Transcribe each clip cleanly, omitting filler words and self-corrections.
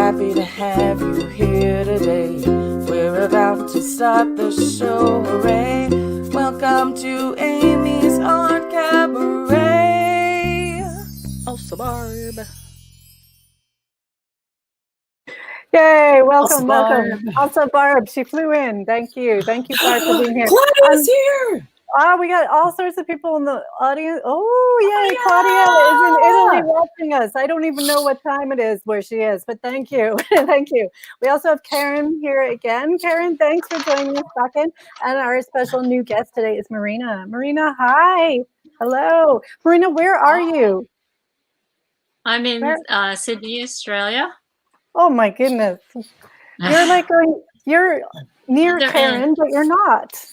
happy to have you here today. We're about to start the show, hooray. Welcome to Amy's Art Cabaret. Also Barb. Yay, welcome. Also Barb, she flew in. Thank you, Barb, for being here. Claudia's here. We got all sorts of people in the audience. Oh, yay, Claudia is in Italy watching us. I don't even know what time it is where she is, but thank you. Thank you. We also have Karen here again. Karen, thanks for joining us back in. And our special new guest today is Marina. Marina, hi. Hello. Marina, where are you? I'm in Sydney, Australia. Oh my goodness. You're near Karen, but you're not.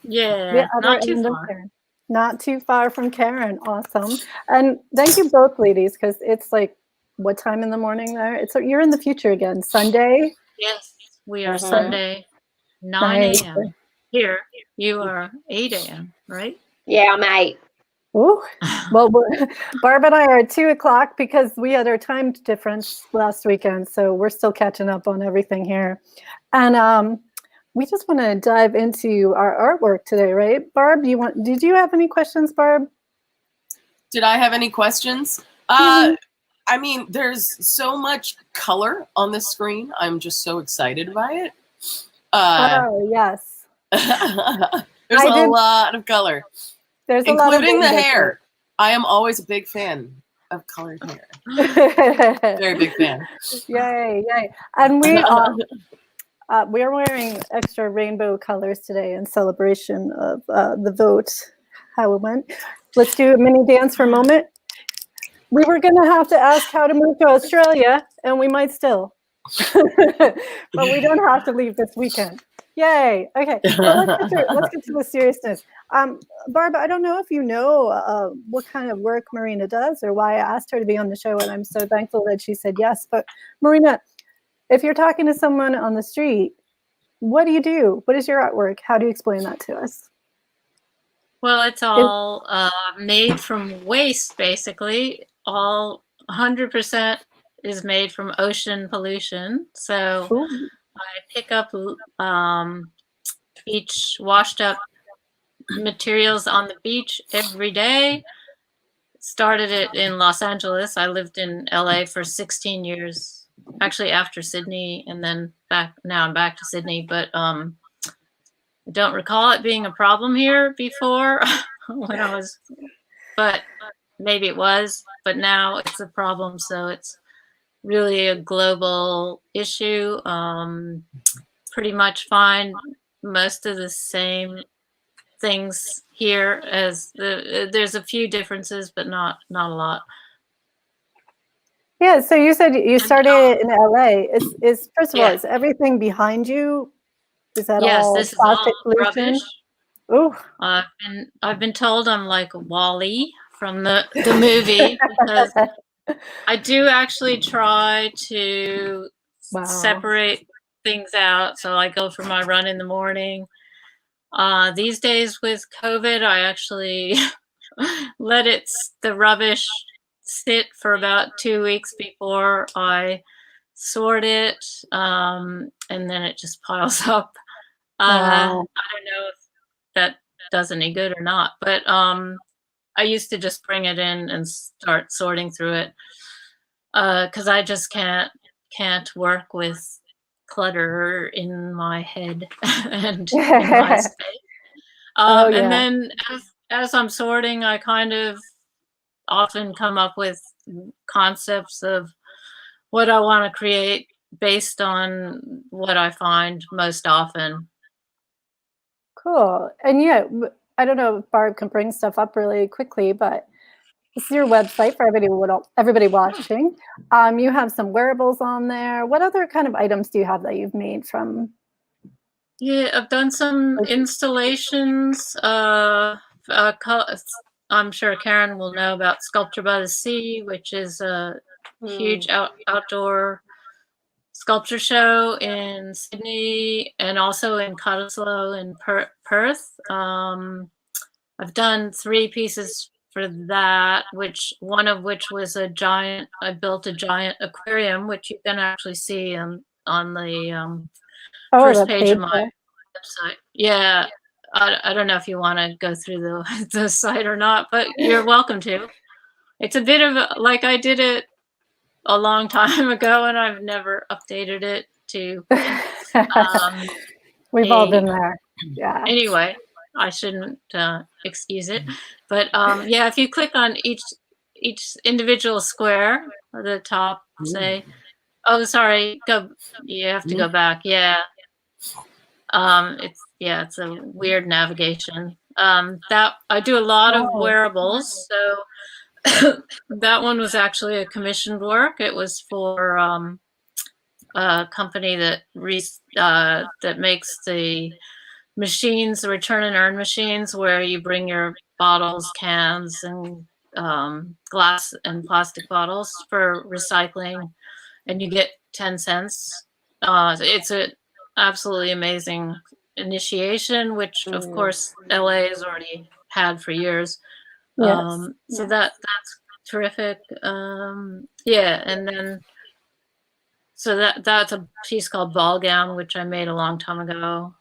Yeah, not too far. Not too far from Karen. Awesome. And thank you both, ladies, because it's like, what time in the morning there? You're in the future again. Sunday? Yes, we are Sunday, 9 a.m. Here, you are 8 a.m., right? Yeah, I'm 8. Oh, well, Barb and I are at 2 o'clock because we had our time difference last weekend. So we're still catching up on everything here. And we just want to dive into our artwork today, right? Barb, did you have any questions, Barb? Did I have any questions? I mean, there's so much color on the screen. I'm just so excited by it. Oh, yes. There's a lot of color. There's including the hair. I am always a big fan of colored hair. Very big fan. Yay, yay. And we are wearing extra rainbow colors today in celebration of the vote, how it went. Let's do a mini dance for a moment. We were going to have to ask how to move to Australia, and we might still. But we don't have to leave this weekend. Yay. Okay, well, let's get to the seriousness. Barb, I don't know if you know what kind of work Marina does or why I asked her to be on the show, and I'm so thankful that she said yes. But Marina, if you're talking to someone on the street, what do you do? What is your artwork? How do you explain that to us? Well, it's all made from waste, basically. All 100% is made from ocean pollution. So I pick up beach washed up materials on the beach every day. Started it in Los Angeles. I lived in LA for 16 years, actually after Sydney, and then now I'm back to Sydney, but I don't recall it being a problem here before when I was, but maybe it was, but now it's a problem. So it's really a global issue. Pretty much find most of the same things here as there's a few differences, but not a lot. Yeah, so you said you started in LA. Is first of all, is everything behind you? Is that all this plastic is all pollution? rubbish. Oh, I've been told I'm like Wall-E from the movie because I do actually try to separate things out. So I go for my run in the morning. These days with COVID, I actually let the rubbish sit for about 2 weeks before I sort it, and then it just piles up. I don't know if that does any good or not, but I used to just bring it in and start sorting through it because I just can't work with clutter in my head and in my space. And then as I'm sorting, I kind of often come up with concepts of what I want to create based on what I find most often. Cool. And I don't know if Barb can bring stuff up really quickly, but this is your website for everybody watching. You have some wearables on there. What other kind of items do you have that you've made from? Yeah, I've done some installations. I'm sure Karen will know about Sculpture by the Sea, which is a huge outdoor sculpture show in Sydney and also in Cottesloe in Perth. I've done 3 pieces for that, which one of which was a giant. I built a giant aquarium, which you can actually see on the first the page of my there. website. Yeah, I don't know if you want to go through the site or not, but you're welcome to. It's a bit of like I did it a long time ago, and I've never updated it to. We've all been there. Yeah. Anyway, I shouldn't excuse it, but yeah, if you click on each individual square at the top, say, oh, sorry, go. You have to go back. Yeah. It's a weird navigation. That I do a lot of wearables, so that one was actually a commissioned work. It was for a company that makes the machines, the return and earn machines, where you bring your bottles, cans, and glass and plastic bottles for recycling, and you get 10 cents. It's a absolutely amazing initiation, which of course LA has already had for years. So that's terrific. Yeah, and then so that's a piece called Ball Gown, which I made a long time ago.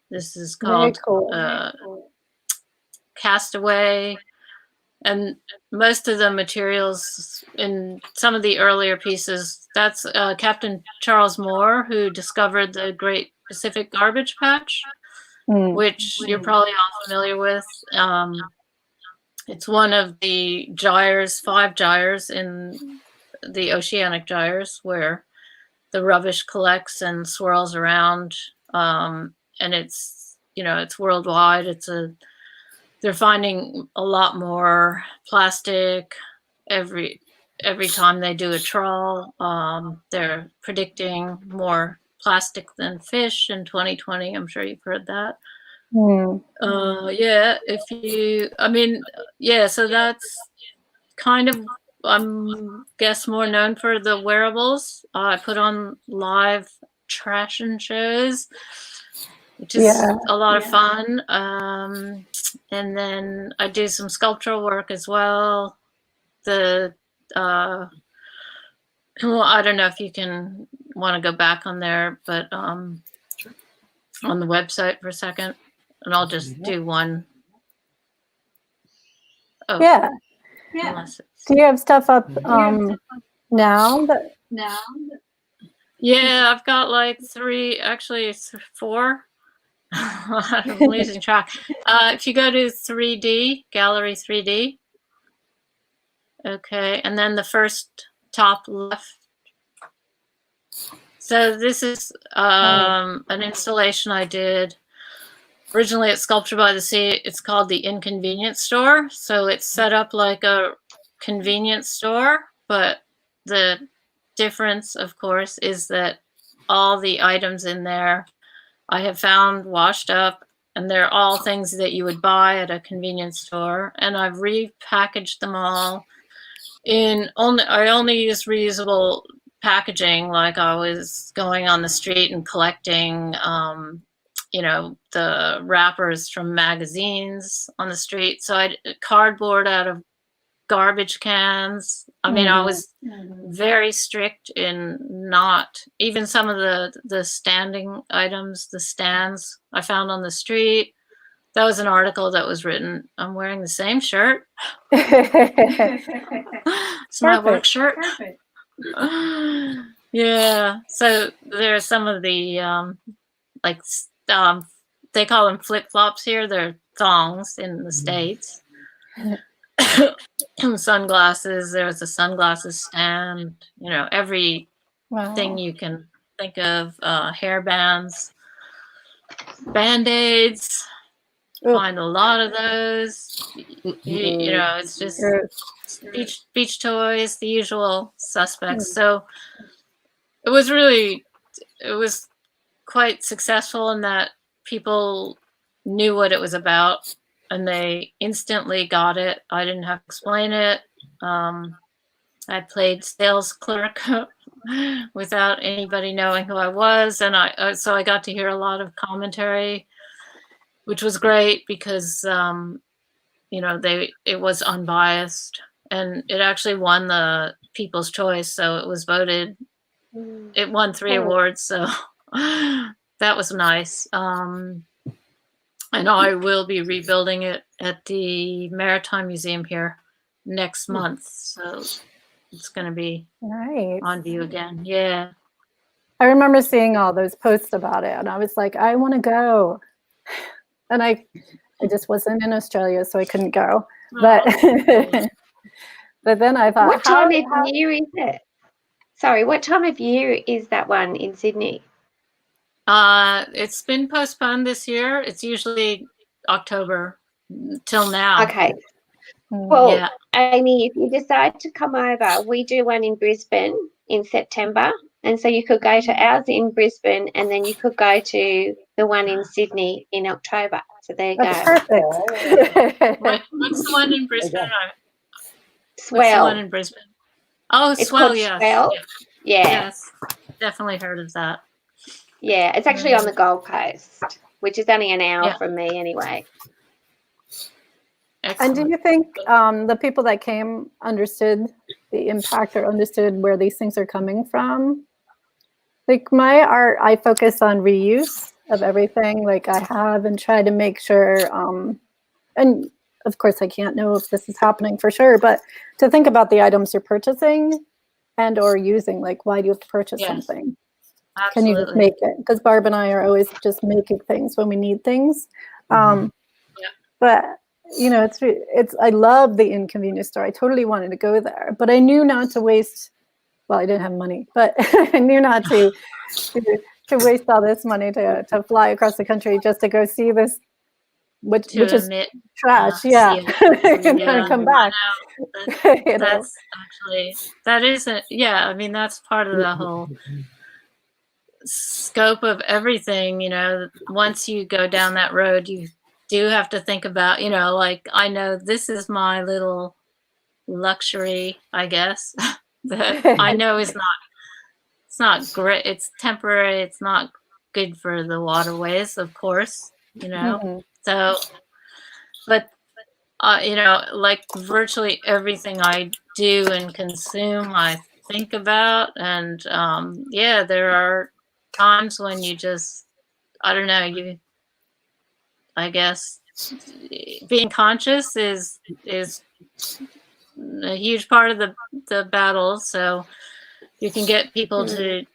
This is called Castaway, and most of the materials in some of the earlier pieces, that's Captain Charles Moore, who discovered the Great Pacific Garbage Patch, which you're probably all familiar with. It's one of the gyres, 5 gyres in the oceanic gyres, where the rubbish collects and swirls around. And it's worldwide. They're finding a lot more plastic every time they do a trawl. They're predicting more plastic than fish in 2020. I'm sure you've heard that. So that's kind of, guess more known for the wearables. I put on live trashing shows, which is a lot of fun. And then I do some sculptural work as well. I don't know if you want to go back on there, but on the website for a second, and I'll just do one. Oh, yeah. Do you have stuff up now? Yeah, I've got like 3, actually it's 4. I'm losing track. If you go to 3D, Gallery 3D. Okay, and then the first top left. So this is an installation I did originally at Sculpture by the Sea. It's called the Inconvenience Store. So it's set up like a convenience store, but the difference, of course, is that all the items in there I have found washed up, and they're all things that you would buy at a convenience store. And I've repackaged them all I only use reusable packaging, like I was going on the street and collecting, the wrappers from magazines on the street. So I cardboard out of garbage cans. I mean, I was very strict in not even some of the standing items, the stands I found on the street. That was an article that was written. I'm wearing the same shirt. It's my work shirt. Yeah. So there are some of the they call them flip flops here. They're thongs in the States. Sunglasses. There's a sunglasses stand. Every thing you can think of. Hair bands, Band-Aids. Find a lot of those. It's just beach toys, the usual suspects. So it was quite successful in that people knew what it was about and they instantly got it. I didn't have to explain it. I played sales clerk without anybody knowing who I was, and so I got to hear a lot of commentary, which was great because it was unbiased, and it actually won the People's Choice, so it was voted. It won 3 awards, so that was nice. And I will be rebuilding it at the Maritime Museum here next month, so it's going to be Nice. on view again. Yeah. I remember seeing all those posts about it, and I was like, I want to go. And I just wasn't in Australia, so I couldn't go. But but then I thought, what time of year is it? Sorry, what time of year is that one in Sydney? It's been postponed this year. It's usually October till now. Okay. Well, Yeah. Amy, if you decide to come over, we do one in Brisbane in September. And so you could go to ours in Brisbane, and then you could go to the one in Sydney in October. So there you go. Perfect. What's the one in Brisbane? Swell. What's the one in Brisbane? Oh, It's Swell, called yes. Swell. Yeah. Yes, definitely heard of that. Yeah, it's actually on the Gold Coast, which is only an hour Yeah. from me anyway. Excellent. And do you think the people that came understood the impact or understood where these things are coming from? Like my art, I focus on reuse of everything like I have and try to make sure, and of course I can't know if this is happening for sure, but to think about the items you're purchasing and or using, like why do you have to purchase something? Absolutely. Can you just make it? Because Barb and I are always just making things when we need things. But it's I love the inconvenience store. I totally wanted to go there, but I knew not to waste. Well, I didn't have money, but I knew not to waste all this money to fly across the country just to go see this, which is trash. Yeah, and then come back. That's actually that isn't. Yeah, I mean that's part of the whole scope of everything. Once you go down that road, you do have to think about. Like I know this is my little luxury, I guess. That I know it's not great. It's temporary. It's not good for the waterways, of course, So, but, like virtually everything I do and consume, I think about. And, there are times when you just, I don't know, I guess being conscious is a huge part of the battle. So you can get people to,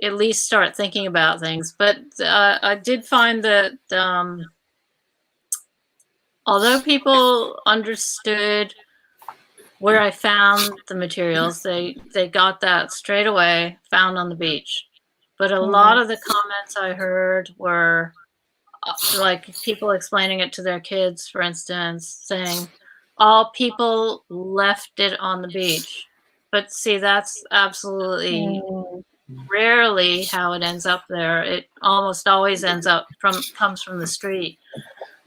at least start thinking about things. But I did find that although people understood where I found the materials, they got that straight away, found on the beach. But a lot of the comments I heard were like people explaining it to their kids, for instance, saying, all people left it on the beach. But see, that's absolutely rarely how it ends up there. It almost always comes from the street.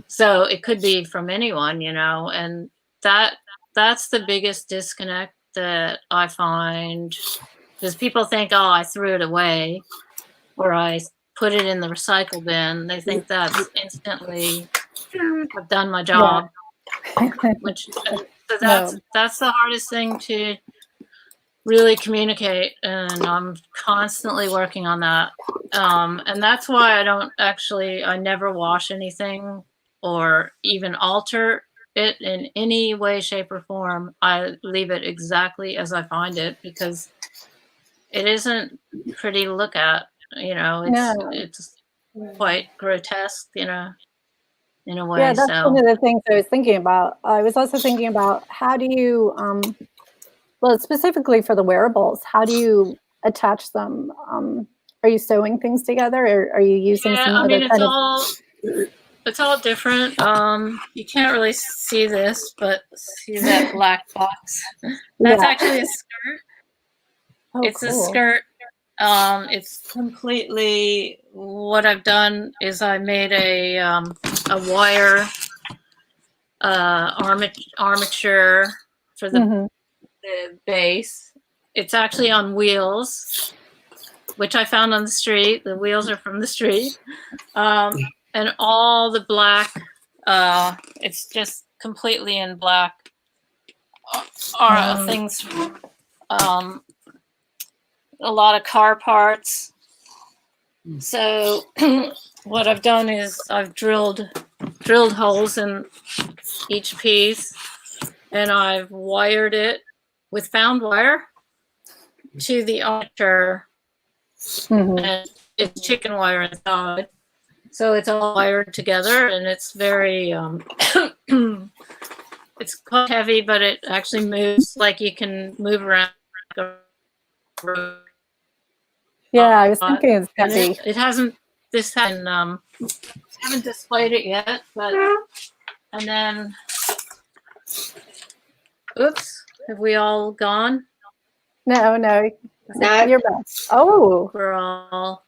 So it could be from anyone, and that's the biggest disconnect that I find, because people think, oh, I threw it away or I put it in the recycle bin. They think that's instantly I've done my job. So that's the hardest thing to really communicate, and I'm constantly working on that. And that's why I never wash anything or even alter it in any way, shape, or form. I leave it exactly as I find it because it isn't pretty to look at. It's quite grotesque, in a way. Yeah, that's one of the things I was thinking about. I was also thinking about how do you, well, specifically for the wearables, how do you attach them? Are you sewing things together, or are you using some other kind of? It's all different. You can't really see this, but see that black box? That's actually a skirt. Oh, it's cool. A skirt. It's completely, what I've done is I made a wire armature for the base. It's actually on wheels, which I found on the street. The wheels are from the street. And all the black It's just completely in black. Are things, a lot of car parts. So what I've done is I've drilled holes in each piece, and I've wired it with found wire to the armature, and it's chicken wire inside. So it's all wired together, and it's very, it's quite heavy, but it actually moves, like you can move around. Yeah, I was thinking it's heavy. It hasn't, this hasn't, haven't displayed it yet, but, and then, oops, have we all gone? No, No. you're back. Oh, We're all,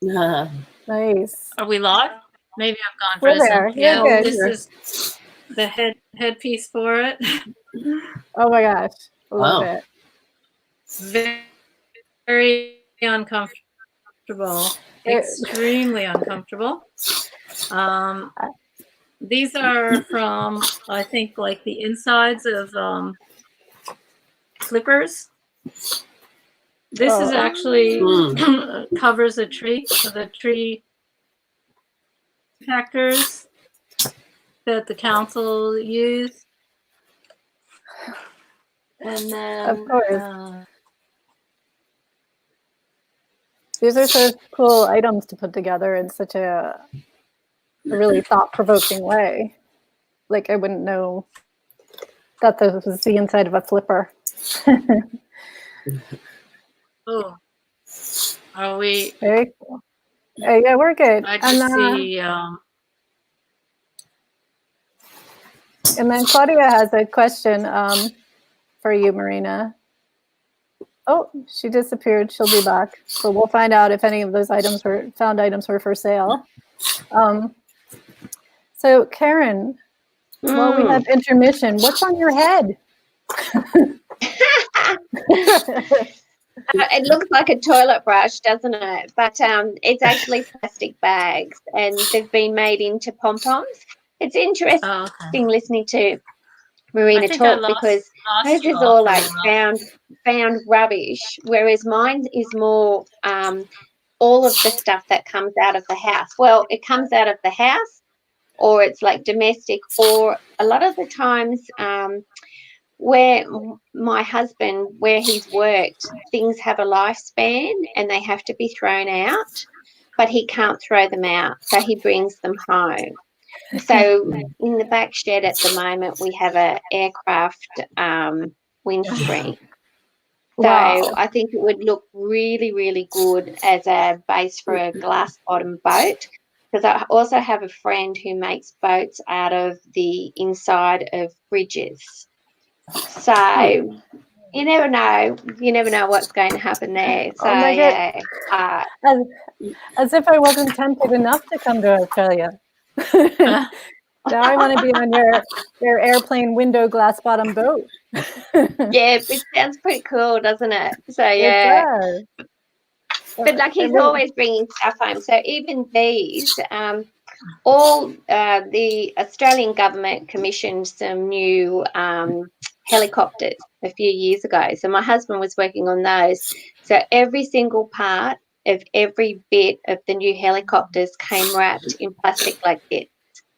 nice. are we live? Maybe I've gone We're frozen. there. Yeah, You're good. this is the headpiece for it. Oh my gosh, love it. Very, very uncomfortable. Extremely uncomfortable. These are from, I think, like the insides of flippers. This is actually covers a tree, so the tree factors that the council use. And then, of course. These are such cool items to put together in such a really thought-provoking way. Like, I wouldn't know that this was the inside of a flipper. oh, are we? Very cool. Yeah, we're good. I just see. And then Claudia has a question for you, Marina. Oh, she disappeared. She'll be back. So we'll find out if any of those found items were for sale. So Karen, while we have intermission, what's on your head? It looks like a toilet brush, doesn't it? But it's actually plastic bags, and they've been made into pom-poms. It's interesting listening to Marina talk, because hers is all like found rubbish, whereas mine is more all of the stuff that comes out of the house. Well, it comes out of the house, or it's like domestic, or a lot of the times where my husband, where he's worked, things have a lifespan and they have to be thrown out, but he can't throw them out, so he brings them home. So in the back shed at the moment, we have an aircraft windscreen. So I think it would look really, really good as a base for a glass bottom boat, because I also have a friend who makes boats out of the inside of bridges. So you never know. You never know what's going to happen there. So yeah. As if I wasn't tempted enough to come to Australia. Now I want to be on your airplane window glass bottom boat. Yeah, it sounds pretty cool, doesn't it? So yeah. It does. But like, he's always bringing stuff home. So even these, all the Australian government commissioned some new helicopters a few years ago. So my husband was working on those. So every single part of every bit of the new helicopters came wrapped in plastic like this.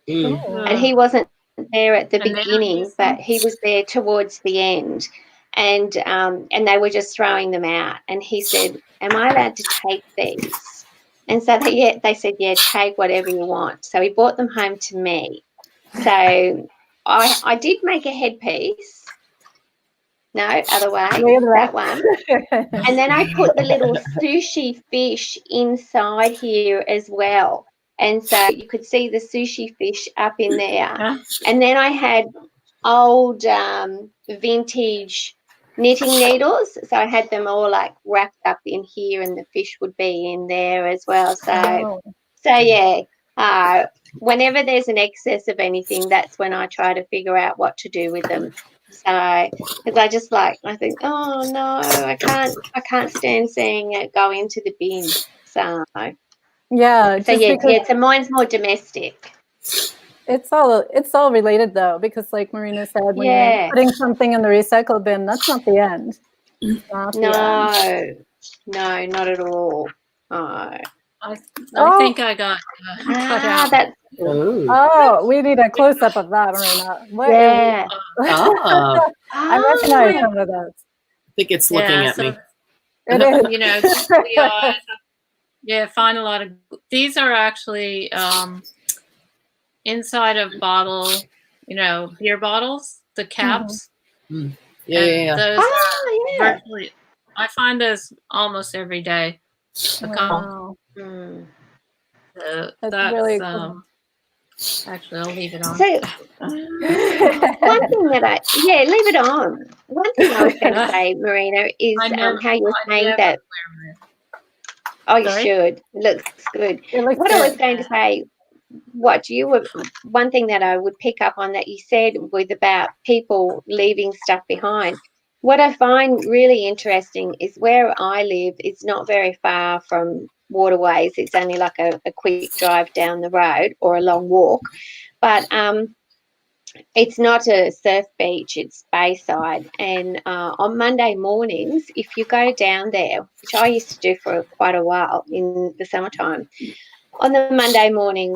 And he wasn't there at the beginning, but he was there towards the end. And they were just throwing them out. And he said, "Am I allowed to take these?" And so they said, "Yeah, take whatever you want." So he brought them home to me. So I did make a headpiece. No, other way, that one. And then I put the little sushi fish inside here as well. And so you could see the sushi fish up in there. And then I had old vintage knitting needles. So I had them all like wrapped up in here, and the fish would be in there as well. So yeah, whenever there's an excess of anything, that's when I try to figure out what to do with them. So, because I think, oh no, I can't stand seeing it go into the bin. So yeah, so mine's more domestic. It's all related though, because like Marina said, when you're Yeah. putting something in the recycle bin, that's not the end. It's not the end. No, not at all. Oh. I think I got cut out. That's Oh, we need a close up of that, Marina. What yeah. I recognize some of those. I think it's looking at me. It is. You know, the eyes. Yeah, find a lot of. These are actually inside of bottle, you know, beer bottles, the caps. Yeah. Those are virtually. I find those almost every day. Wow. So That's really cool. Actually, I'll leave it on. So, one thing that leave it on. One thing I was going to say, Marina, is how you were saying that. Oh, you should. It looks good. What I was going to say, one thing that I would pick up on that you said was about people leaving stuff behind. What I find really interesting is where I live, it's not very far from waterways. It's only like a quick drive down the road or a long walk. But it's not a surf beach, it's bayside. And on Monday mornings, if you go down there, which I used to do for quite a while in the summertime, on the Monday morning,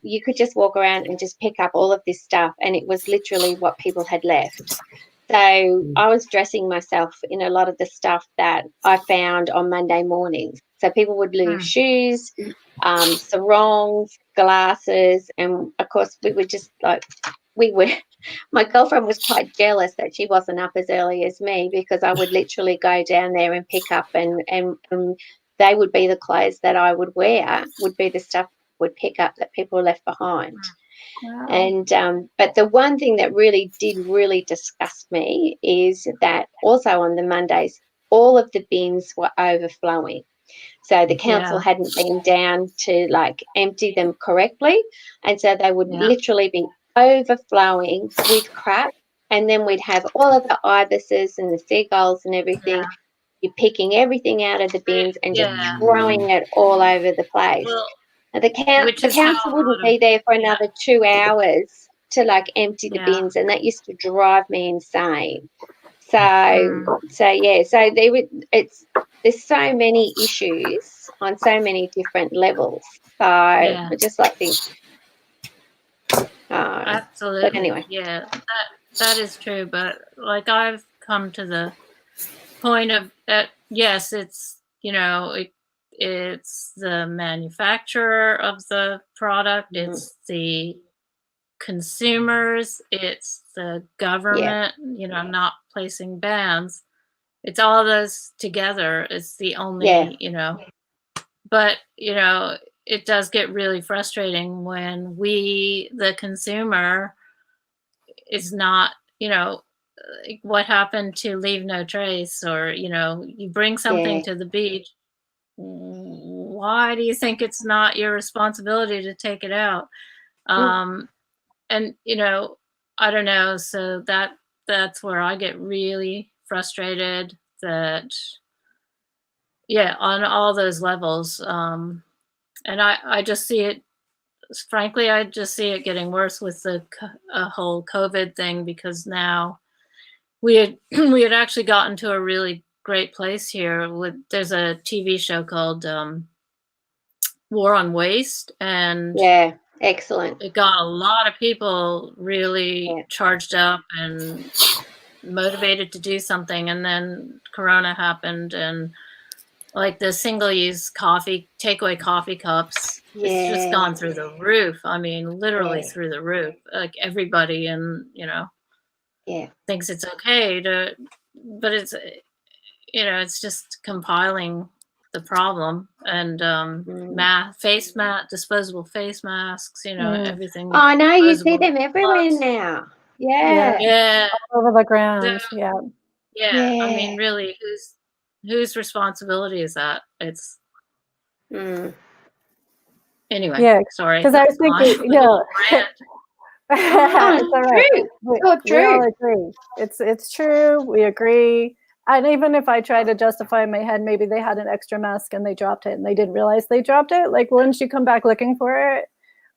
you could just walk around and just pick up all of this stuff, and it was literally what people had left. So I was dressing myself in a lot of the stuff that I found on Monday mornings. So people would leave shoes, sarongs, glasses, and of course we were just like, my girlfriend was quite jealous that she wasn't up as early as me, because I would literally go down there and pick up and they would be the clothes that I would wear, would be the stuff I would pick up that people left behind. Wow. And but the one thing that really disgust me is that also on the Mondays, all of the bins were overflowing. So the council hadn't been down to like empty them correctly, and so they would literally be overflowing with crap, and then we'd have all of the ibises and the seagulls and everything. You're picking everything out of the bins and just throwing it all over the place. Well, the council wouldn't be there for another 2 hours to like empty the bins, and that used to drive me insane. So there's so many issues on so many different levels. So I just like think absolutely. But anyway, that is true. But like I've come to the point of that. Yes, it's it's the manufacturer of the product. It's the consumers. It's the government. Not placing bans. It's all those together. It's the only but it does get really frustrating when we, the consumer, is not, what happened to leave no trace, or, you bring something to the beach. Why do you think it's not your responsibility to take it out? And, I don't know. So that's where I get really frustrated that, on all those levels. And I just see it, frankly, I just see it getting worse with the whole COVID thing, because now we had actually gotten to a really great place here. There's a TV show called War on Waste, and excellent. It got a lot of people really charged up and motivated to do something, and then Corona happened, and like the single-use takeaway coffee cups, it's just gone through the roof. I mean, literally through the roof. Like everybody, and thinks it's okay but it's it's just compiling the problem. And disposable face masks, everything. Oh, I know, you see them everywhere now. Yeah, all over the ground. I mean, really, whose responsibility is that? It's anyway. Sorry, because I was thinking, it's all right. We all agree. It's true. We agree. And even if I try to justify in my head, maybe they had an extra mask and they dropped it and they didn't realize they dropped it. Like, wouldn't you come back looking for it?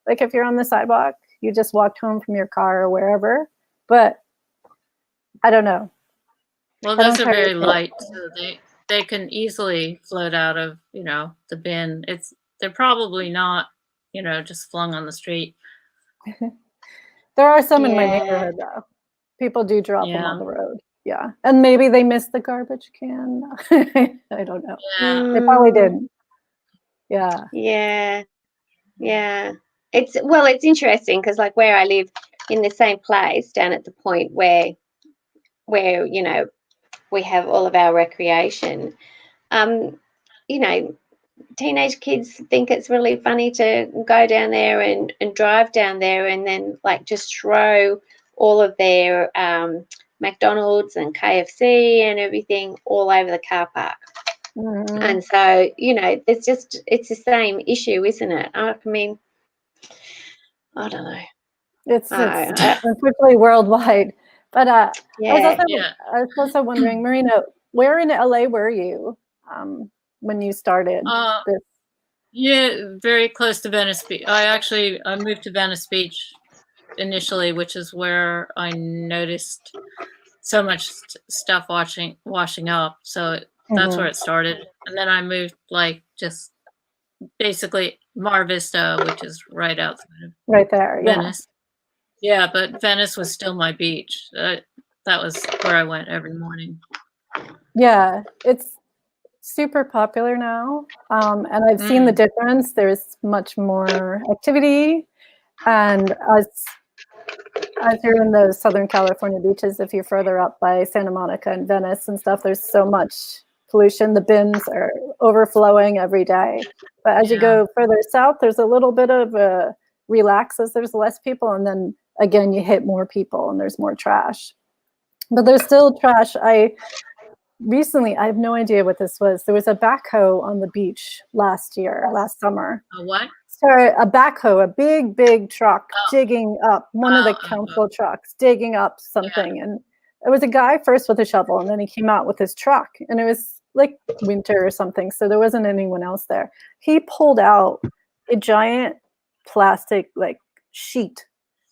Like if you're on the sidewalk, You just walked home from your car or wherever. But I don't know. Well, those are very light, so they can easily float out of, you know, the bin. They're probably not, you know, just flung on the street. There are some in my neighborhood though. People do drop them on the road. Yeah. And maybe they missed the garbage can. I don't know. Yeah. They probably didn't. Yeah. Yeah. It's interesting because like where I live in the same place down at the point where you know we have all of our recreation, you know, teenage kids think it's really funny to go down there and drive down there and then like just throw all of their McDonald's and KFC and everything all over the car park. Mm-hmm. And so, you know, it's the same issue, isn't it? I mean, I don't know. It's unfortunately worldwide. But I was also wondering, Marina, where in LA were you when you started this? Yeah, very close to Venice Beach. I moved to Venice Beach initially, which is where I noticed so much stuff washing up. So that's where it started. And then I moved like just basically Mar Vista, which is right outside of Venice. Yeah, but Venice was still my beach. That was where I went every morning. Yeah, it's super popular now. And I've seen the difference. There's much more activity. And as you're in the Southern California beaches, if you're further up by Santa Monica and Venice and stuff, there's so much pollution. The bins are overflowing every day. But as you go further south, there's a little bit of a relax as there's less people. And then again, you hit more people and there's more trash. But there's still trash. Recently, I have no idea what this was. There was a backhoe on the beach last summer. A what? Sorry, a backhoe, a big truck digging up, one of the council trucks, digging up something. Yeah. And it was a guy first with a shovel, and then he came out with his truck. And it was like winter or something, so there wasn't anyone else there. He pulled out a giant plastic like sheet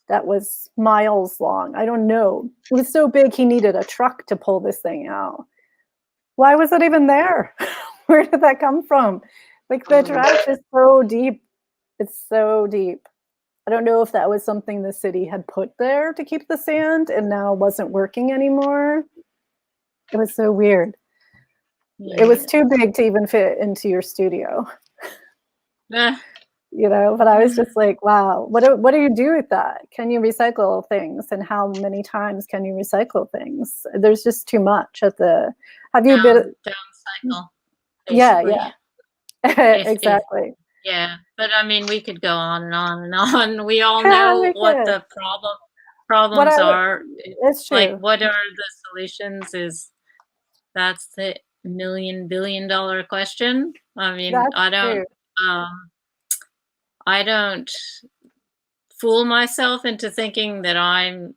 that was miles long. I don't know. It was so big he needed a truck to pull this thing out. Why was it even there? Where did that come from? Like the trash is so deep. It's so deep. I don't know if that was something the city had put there to keep the sand and now wasn't working anymore. It was so weird. Yeah. It was too big to even fit into your studio. You know, but I was just like, wow, what do you do with that? Can you recycle things? And how many times can you recycle things? There's just too much have you been down cycle? Yeah. Exactly. Yeah, but I mean, we could go on and on and on. We all know what the problems are. It's true. Like, what are the solutions? That's the $1 billion question. I mean, I don't fool myself into thinking that I'm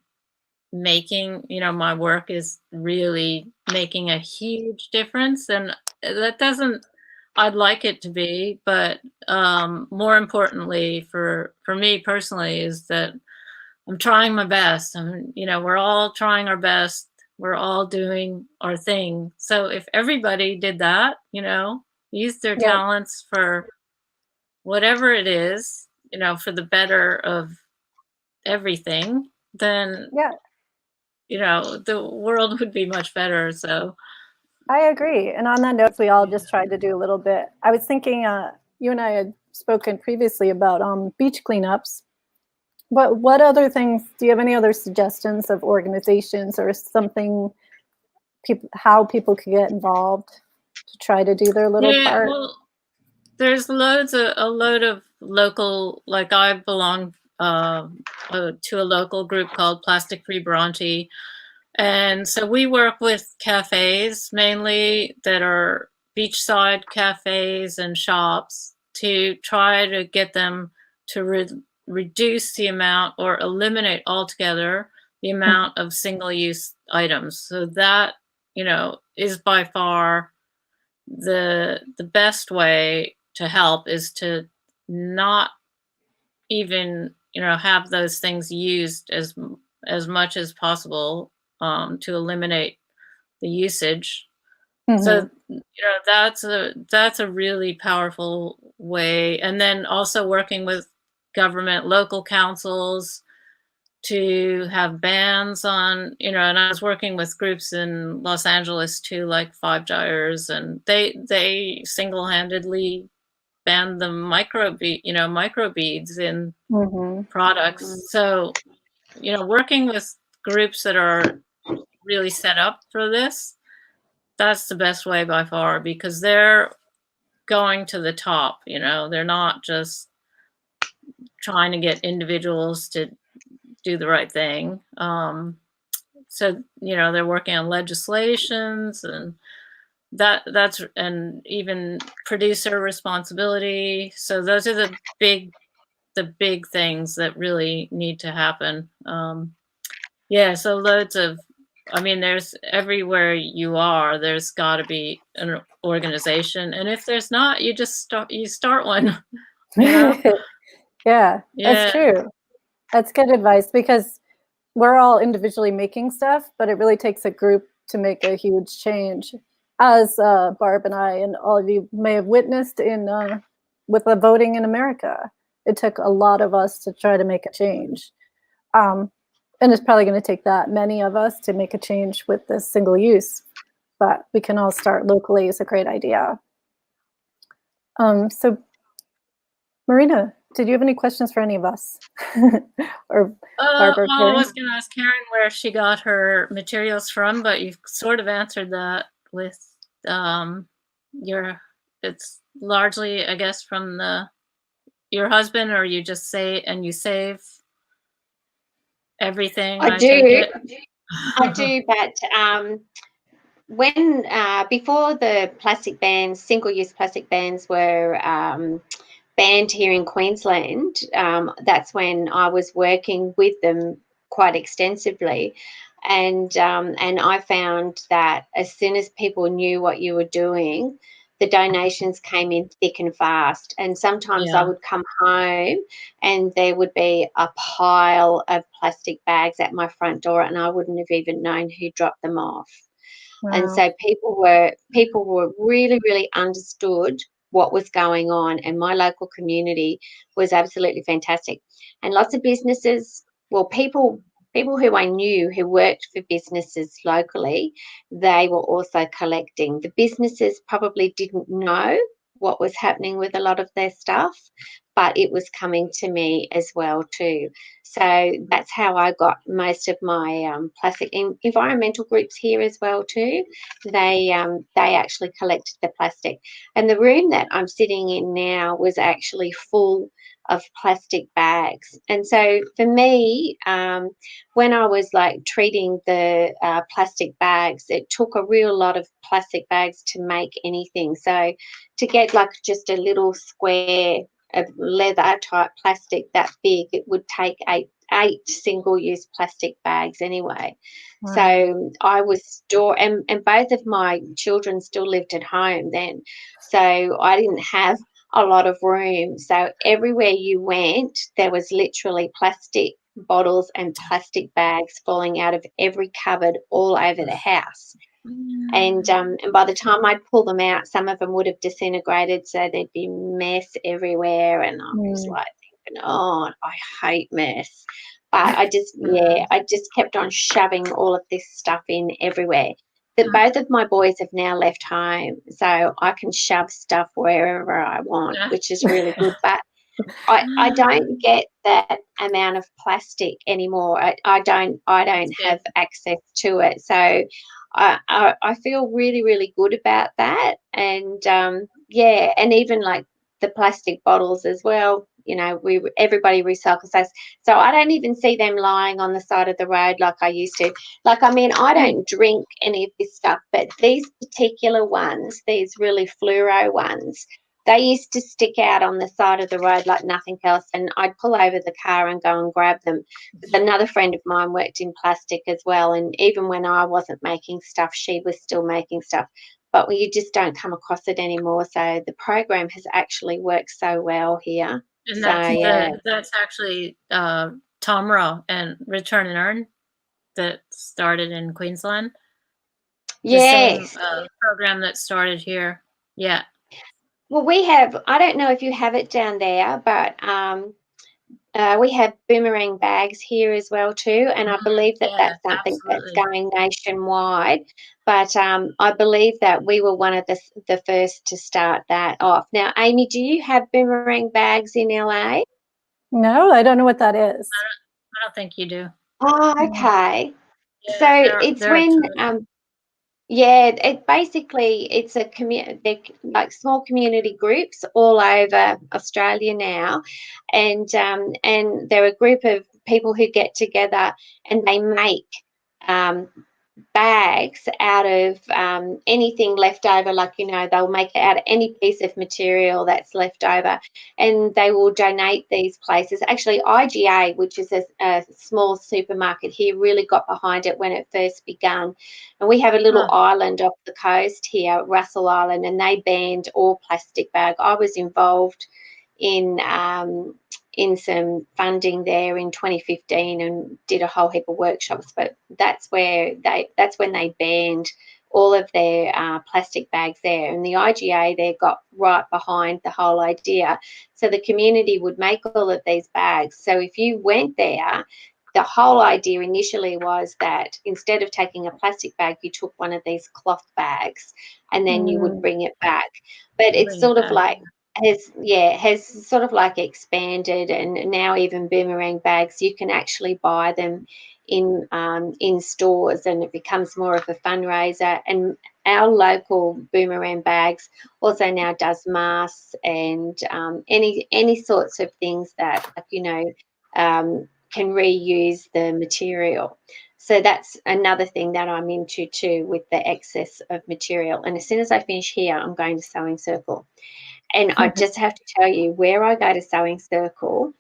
making, you know, my work is really making a huge difference. And that doesn't, I'd like it to be, but more importantly for me personally is that I'm trying my best. You know, we're all trying our best. We're all doing our thing. So if everybody did that, you know, use their talents for whatever it is, you know, for the better of everything, then, you know, the world would be much better. So I agree. And on that note, we all just tried to do a little bit. I was thinking, you and I had spoken previously about beach cleanups. But what other things, do you have any other suggestions of organizations or something, how people could get involved to try to do their little part? Well, there's a load of local, like I belong to a local group called Plastic Free Bronte. And so we work with cafes mainly that are beachside cafes and shops to try to get them to reduce the amount or eliminate altogether the amount of single-use items. So that, you know, is by far the best way to help is to not even have those things used as much as possible to eliminate the usage. So that's a really powerful way. And then also working with government, local councils to have bans on, and I was working with groups in Los Angeles too, like Five Gyres, and they single-handedly banned the microbeads in products. So, working with groups that are really set up for this, that's the best way by far, because they're going to the top. They're not just trying to get individuals to do the right thing. So they're working on legislations and that's and even producer responsibility. So those are the big things that really need to happen. So loads of, there's everywhere you are, there's got to be an organization, and if there's not, you start one. Yeah, that's true. That's good advice, because we're all individually making stuff, but it really takes a group to make a huge change, as Barb and I and all of you may have witnessed with the voting in America. It took a lot of us to try to make a change. And it's probably going to take that many of us to make a change with this single use, but we can all start locally. Is a great idea. So Marina, did you have any questions for any of us? Or Barbara? I was going to ask Karen where she got her materials from, but you've sort of answered that with it's largely, I guess, from your husband, or you just say and you save everything. I do, but when before the plastic bans, single-use plastic bans were banned here in Queensland, that's when I was working with them quite extensively, and I found that as soon as people knew what you were doing, the donations came in thick and fast. And sometimes I would come home and there would be a pile of plastic bags at my front door, and I wouldn't have even known who dropped them off. Wow. And so people were really, really understood what was going on, and my local community was absolutely fantastic. And lots of businesses, people who I knew who worked for businesses locally, they were also collecting. The businesses probably didn't know what was happening with a lot of their stuff, but it was coming to me as well too. So that's how I got most of my plastic environmental groups here as well too. They actually collected the plastic, and the room that I'm sitting in now was actually full of plastic bags. And so for me, when I was like treating the plastic bags, it took a real lot of plastic bags to make anything. So to get like just a little square of leather type plastic that big, it would take eight single-use plastic bags anyway. Wow. So I was and both of my children still lived at home then, so I didn't have a lot of room. So everywhere you went, there was literally plastic bottles and plastic bags falling out of every cupboard all over the house. And by the time I'd pull them out, some of them would have disintegrated, so there'd be mess everywhere. And I was like thinking, oh, I hate mess. But I just kept on shoving all of this stuff in everywhere. But both of my boys have now left home, so I can shove stuff wherever I want, which is really good. But I don't get that amount of plastic anymore. I don't have access to it. So I feel really, really good about that. And and even like the plastic bottles as well. Everybody recycles those. So I don't even see them lying on the side of the road like I used to. Like, I don't drink any of this stuff, but these particular ones, these really fluoro ones, they used to stick out on the side of the road like nothing else, and I'd pull over the car and go and grab them. But another friend of mine worked in plastic as well, and even when I wasn't making stuff, she was still making stuff. But you just don't come across it anymore. So the program has actually worked so well here. And So that's actually Tomra and Return and Earn that started in Queensland. The same yes. program that started here. Yeah. Well, we have, I don't know if you have it down there, but we have boomerang bags here as well too, and I believe that Yeah, that's something that's absolutely. going nationwide. But I believe that we were one of the first to start that off. Now, Amy, do you have boomerang bags in LA? No, I don't know what that is. I don't think you do. Oh, okay. So Yeah, it's they're when terrific. yeah, it basically it's a they're like small community groups all over Australia now, and they're a group of people who get together and they make um, bags out of anything left over, like, they'll make it out of any piece of material that's left over, and they will donate these places. Actually, IGA, which is a small supermarket here, really got behind it when it first began. And we have a little island off the coast here, Russell Island, and they banned all plastic bag. I was involved in some funding there in 2015 and did a whole heap of workshops, but that's when they banned all of their plastic bags there, and the IGA there got right behind the whole idea, so the community would make all of these bags. So if you went there, the whole idea initially was that instead of taking a plastic bag, you took one of these cloth bags and then you would bring it back. But it's Bring it sort of back. like has sort of like expanded, and now even boomerang bags, you can actually buy them in stores, and it becomes more of a fundraiser. And our local boomerang bags also now does masks and any sorts of things that can reuse the material. So that's another thing that I'm into too, with the excess of material. And as soon as I finish here, I'm going to Sewing Circle. And I just have to tell you, where I go to Sewing Circle,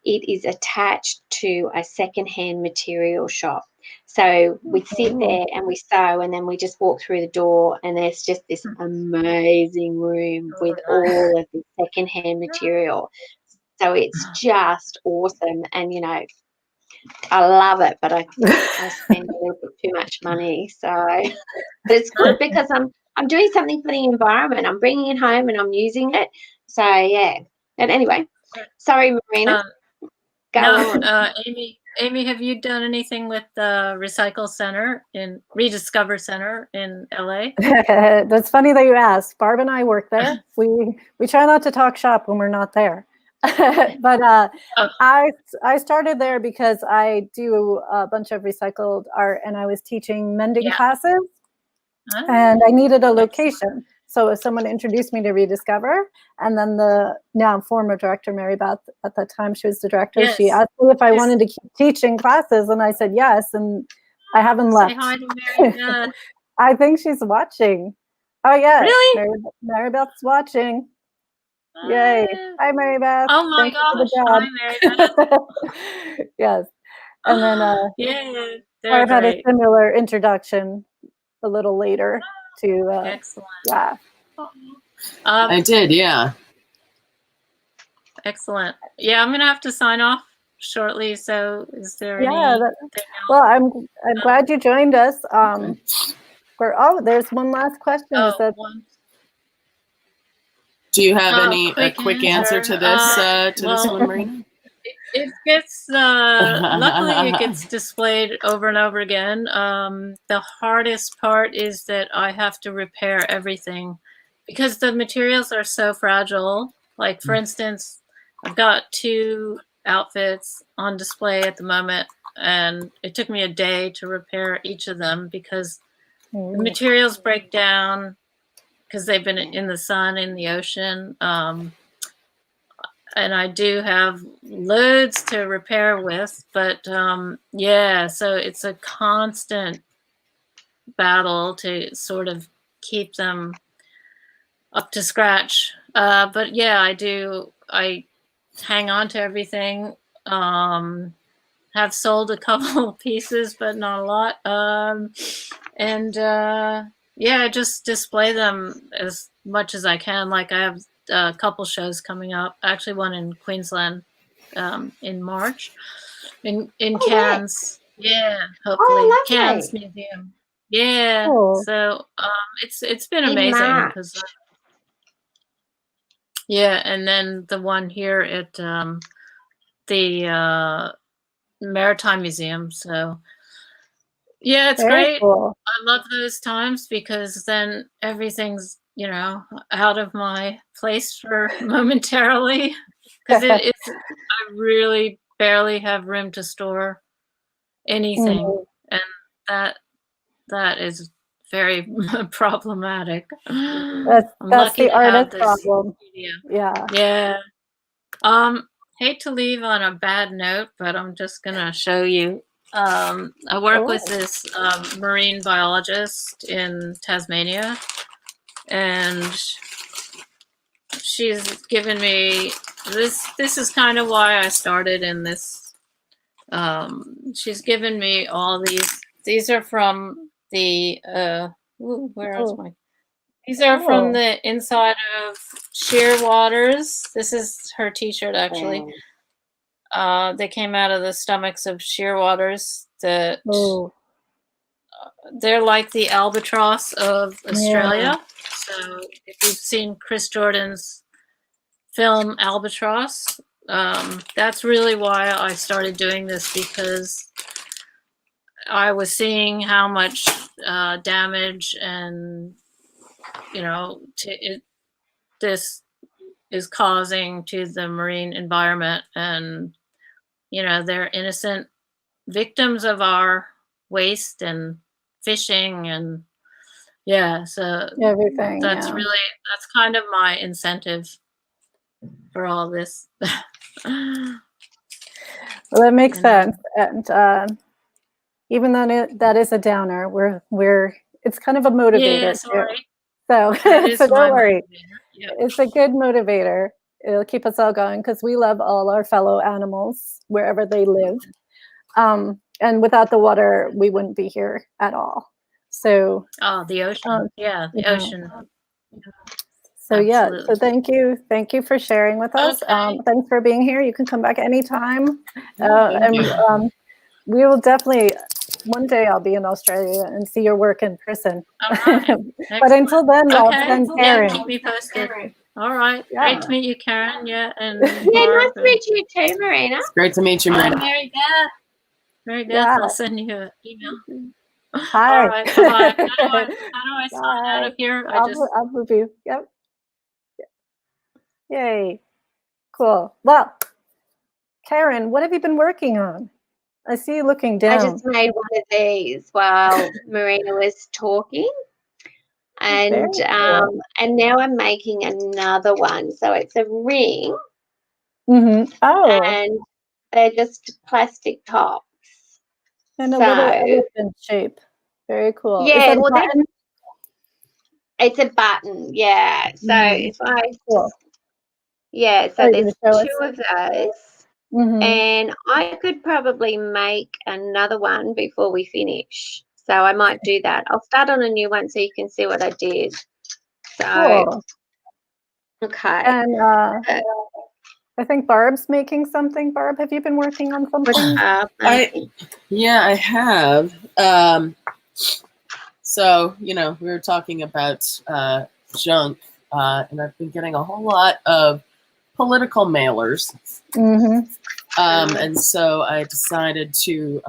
it is attached to a secondhand material shop. So we sit there and we sew, and then we just walk through the door, and there's just this amazing room with all of the secondhand material. So it's just awesome. And, I love it, but I spend a little bit too much money. So, but it's good because I'm doing something for the environment. I'm bringing it home and I'm using it. So yeah. And anyway, sorry, Marina. Go on. Amy, have you done anything with the Rediscover Center in LA? That's funny that you asked. Barb and I work there. We try not to talk shop when we're not there. But I started there because I do a bunch of recycled art, and I was teaching mending classes, and I needed a location. So someone introduced me to Rediscover, and then the now former director, Mary Beth, at that time she was the director. Yes. She asked me if I wanted to keep teaching classes, and I said yes, and I haven't left. Say hi to Mary Beth. I think she's watching. Oh yes, Really? Mary Beth's watching. Yay. Hi, Mary Beth. Oh my gosh. Hi, Mary Beth. Yes. And then Barb had a similar introduction a little later to excellent. Yeah. I did, yeah. Excellent. Yeah, I'm gonna have to sign off shortly. So is there any well, I'm glad you joined us. There's one last question. Do you have a quick answer to this one, Marina? It gets luckily it gets displayed over and over again. The hardest part is that I have to repair everything because the materials are so fragile. Like, for instance, I've got 2 outfits on display at the moment, and it took me a day to repair each of them because the materials break down because they've been in the sun, in the ocean. And I do have loads to repair with, but so it's a constant battle to sort of keep them up to scratch. But yeah, I hang on to everything. Have sold a couple pieces, but not a lot. I just display them as much as I can. Like, I have a couple shows coming up. Actually, one in Queensland in March, in Cairns. Yeah, hopefully Cairns Museum. Yeah, Cool. so it's been In amazing March. because yeah, and then the one here at the Maritime Museum. So yeah, it's Very great. cool. I love those times because then everything's, out of my place for momentarily because it's I really barely have room to store anything, Mhm. and that is very problematic. That's I'm that's lucky the to have artist this problem. studio. Yeah. Yeah. Hate to leave on a bad note, but I'm just gonna show you. I work with this marine biologist in Tasmania, and she's given me this. This is kind of why I started in this. She's given me all these. These are from the. Where is Oh, my? These are from cool. the inside of Sheer Waters. This is her T-shirt, actually. They came out of the stomachs of shearwaters that Oh, they're like the albatross of yeah. Australia. So if you've seen Chris Jordan's film Albatross, that's really why I started doing this, because I was seeing how much damage and this is causing to the marine environment, and they're innocent victims of our waste and fishing, and so Everything. that's Yeah. kind of my incentive for all this. Well, that makes You know. sense. And even though that is a downer, it's kind of a motivator Yeah, too. sorry. So That is so my don't worry. motivator. Yep. It's a good motivator. It'll keep us all going because we love all our fellow animals wherever they live. And without the water, we wouldn't be here at all. So Oh, the ocean. Yeah, the yeah. ocean. So yeah, Absolutely. so thank you for sharing with us. Okay. Thanks for being here. You can come back anytime, Thank you. and we will definitely. One day I'll be in Australia and see your work in person. All right. But until then, I'll Okay. send Yeah, Karen. keep me posted. All right. Yeah. Great to meet you, Karen. Yeah, and Yeah, nice Barb to meet you too, Marina. Great to meet you, and Marina. Mary Beth. Mary Beth, Yeah. I'll send you an email. Hi. All right. Bye. How do I sign out of here? I'll move you. Yep. Yay. Cool. Well, Karen, what have you been working on? I see you looking down. I just made one of these while Marina was talking. And cool. and now I'm making another one. So it's a ring. Mm-hmm. Oh. And they're just plastic tops. And a little elephant shape. Very cool. Yeah, Is that a button? It's a button, yeah. So if I cool. so there's two of those. Mm-hmm. And I could probably make another one before we finish. So I might do that. I'll start on a new one so you can see what I did. So, cool. Okay. And I think Barb's making something. Barb, have you been working on something? I have. So, we were talking about junk, and I've been getting a whole lot of political mailers. Mm-hmm. And so I decided to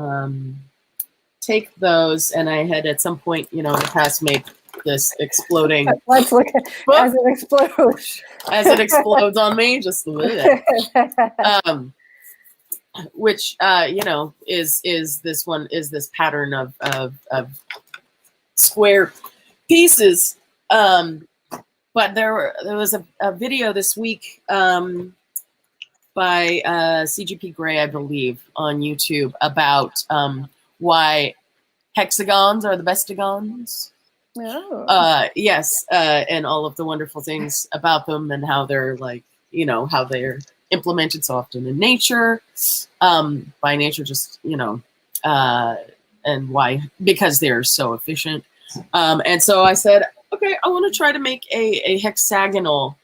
take those, and I had at some point, in the past, made this exploding. Let's look at as it explodes. As it explodes on me, just a little bit. Which is this one, is this pattern of square pieces. But there was a video this week by CGP Grey, I believe, on YouTube about why hexagons are the bestagons. Oh. Yes, and all of the wonderful things about them, and how they're how they're implemented so often in nature, by nature, just and why, because they're so efficient. And so I said, okay, I want to try to make a hexagonal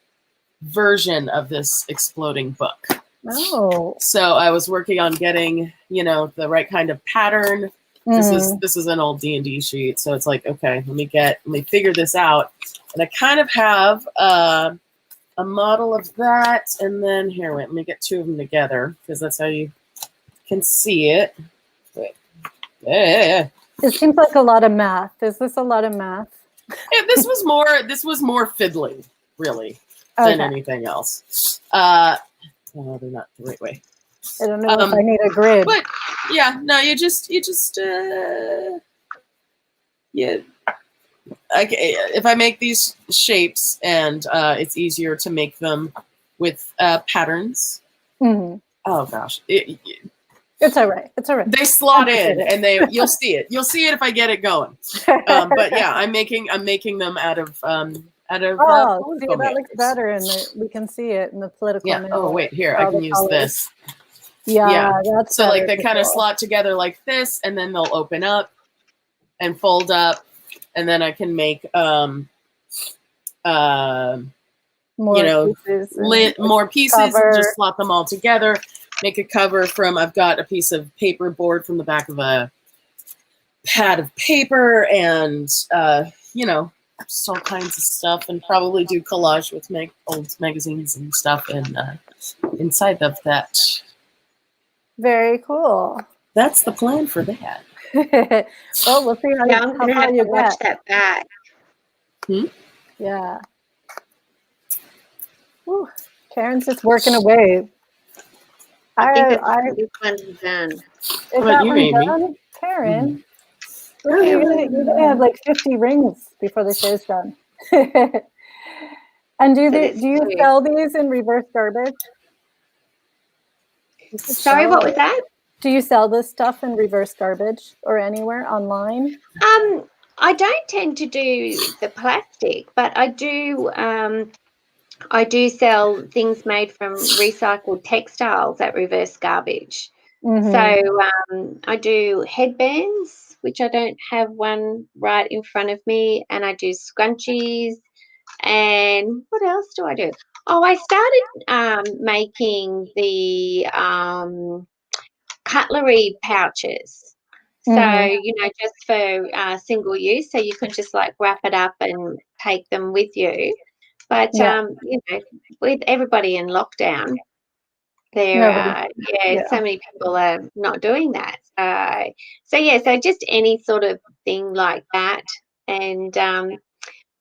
version of this exploding book. Oh. So I was working on getting, the right kind of pattern. This is an old D&D sheet, so it's like, okay, let me figure this out. And I kind of have a model of that, and then here, wait, let me get two of them together because that's how you can see it. Wait. Yeah. It seems like a lot of math. Is this a lot of math? This was more fiddly, really, than anything else. No, they're not the right way. I don't know if I need a grid. But yeah, no, you just if I make these shapes and it's easier to make them with patterns. Mm-hmm. Oh gosh, it's all right. It's all right. They slot in, and you'll see it. You'll see it if I get it going. But yeah, I'm making them out of oh, see, that looks better, and we can see it in the political. Yeah. Oh wait, here I can use this. Yeah, that's so like they kind of slot together like this, and then they'll open up and fold up, and then I can make more pieces and just slot them all together. Make a cover from. I've got a piece of paper board from the back of a pad of paper, and just all kinds of stuff, and probably do collage with old magazines and stuff, and inside of that. Very cool. That's the plan for that. Well, we'll see I'm going to have to watch that back. Yeah. Ooh, Karen's just working away. I think this one's done. Is that one done, Karen? You're gonna have like 50 rings before the show's done. And do you sell these in reverse garbage? Sorry, what was that? Do you sell this stuff in reverse garbage or anywhere online? I don't tend to do the plastic, but I do sell things made from recycled textiles at reverse garbage. Mm-hmm. So I do headbands, which I don't have one right in front of me, and I do scrunchies. And what else do I do? Oh, I started making the cutlery pouches. So, just for single use. So you can just like wrap it up and take them with you. But, with everybody in lockdown, so many people are not doing that. So just any sort of thing like that. And